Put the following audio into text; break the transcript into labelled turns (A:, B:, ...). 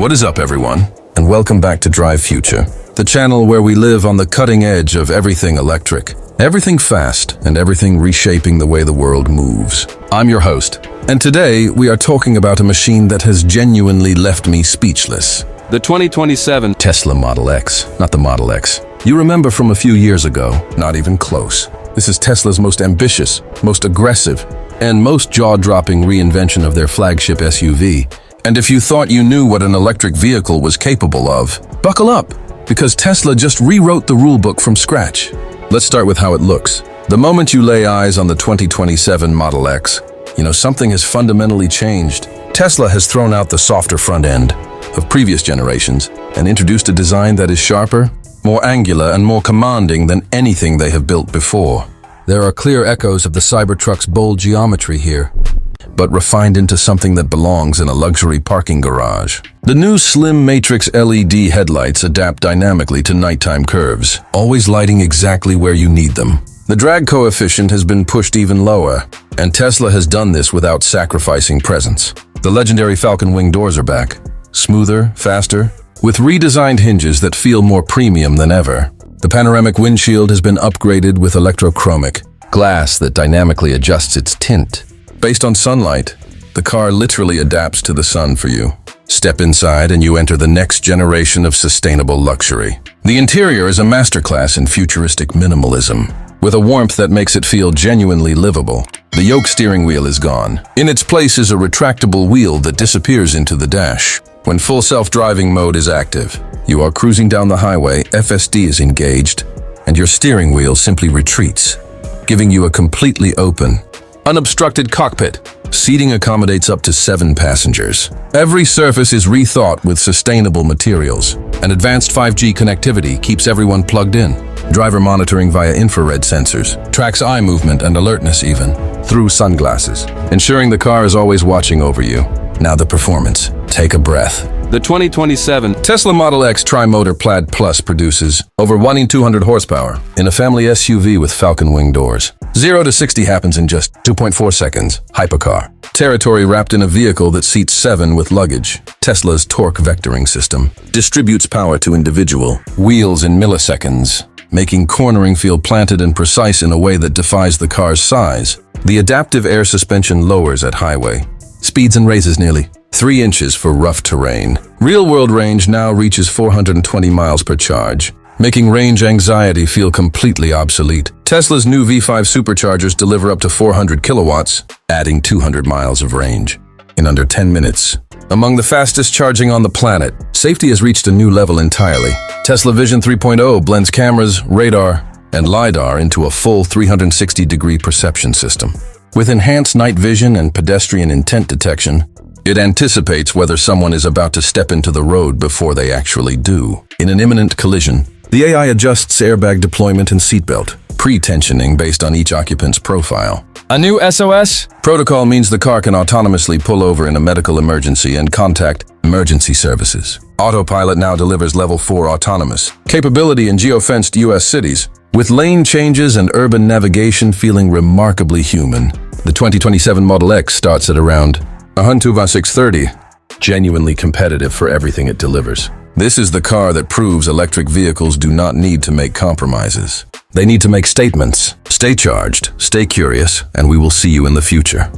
A: What is up, everyone? And welcome back to Drive Future, the channel where we live on the cutting edge of everything electric, everything fast, and everything reshaping the way the world moves. I'm your host, and today we are talking about a machine that has genuinely left me speechless.
B: The 2027
A: Tesla Model X, not the Model X. You remember from a few years ago, not even close. This is Tesla's most ambitious, most aggressive, and most jaw-dropping reinvention of their flagship SUV. And if you thought you knew what an electric vehicle was capable of, buckle up, because Tesla just rewrote the rulebook from scratch. Let's start with how it looks. The moment you lay eyes on the 2027 Model X, something has fundamentally changed. Tesla has thrown out the softer front end of previous generations and introduced a design that is sharper, more angular, and more commanding than anything they have built before. There are clear echoes of the Cybertruck's bold geometry here, but refined into something that belongs in a luxury parking garage. The new slim matrix LED headlights adapt dynamically to nighttime curves, always lighting exactly where you need them. The drag coefficient has been pushed even lower, and Tesla has done this without sacrificing presence. The legendary Falcon Wing doors are back, smoother, faster, with redesigned hinges that feel more premium than ever. The panoramic windshield has been upgraded with electrochromic glass that dynamically adjusts its tint. Based on sunlight, the car literally adapts to the sun for you. Step inside and you enter the next generation of sustainable luxury. The interior is a masterclass in futuristic minimalism, with a warmth that makes it feel genuinely livable. The yoke steering wheel is gone. In its place is a retractable wheel that disappears into the dash. When full self-driving mode is active, you are cruising down the highway, FSD is engaged, and your steering wheel simply retreats, giving you a completely open, unobstructed cockpit. Seating accommodates up to 7 passengers. Every surface is rethought with sustainable materials, and advanced 5G connectivity keeps everyone plugged in. Driver monitoring via infrared sensors tracks eye movement and alertness even through sunglasses, ensuring the car is always watching over you. Now the performance. Take a breath.
B: The 2027
A: Tesla Model X Tri-Motor Plaid Plus produces over 1,200 horsepower in a family SUV with Falcon Wing doors. 0 to 60 happens in just 2.4 seconds. Hypercar. Territory wrapped in a vehicle that seats 7 with luggage. Tesla's torque vectoring system distributes power to individual wheels in milliseconds, making cornering feel planted and precise in a way that defies the car's size. The adaptive air suspension lowers at highway speeds and raises nearly 3 inches for rough terrain. Real-world range now reaches 420 miles per charge, making range anxiety feel completely obsolete. Tesla's new V5 superchargers deliver up to 400 kilowatts, adding 200 miles of range in under 10 minutes. Among the fastest charging on the planet, safety has reached a new level entirely. Tesla Vision 3.0 blends cameras, radar, and LiDAR into a full 360-degree perception system. With enhanced night vision and pedestrian intent detection, it anticipates whether someone is about to step into the road before they actually do. In an imminent collision, the AI adjusts airbag deployment and seatbelt, pre-tensioning based on each occupant's profile.
B: A new SOS
A: protocol means the car can autonomously pull over in a medical emergency and contact emergency services. Autopilot now delivers level 4 autonomous capability in geofenced US cities, with lane changes and urban navigation feeling remarkably human. The 2027 Model X starts at around 12630, genuinely competitive for everything it delivers. This is the car that proves electric vehicles do not need to make compromises. They need to make statements. Stay charged, stay curious, and we will see you in the future.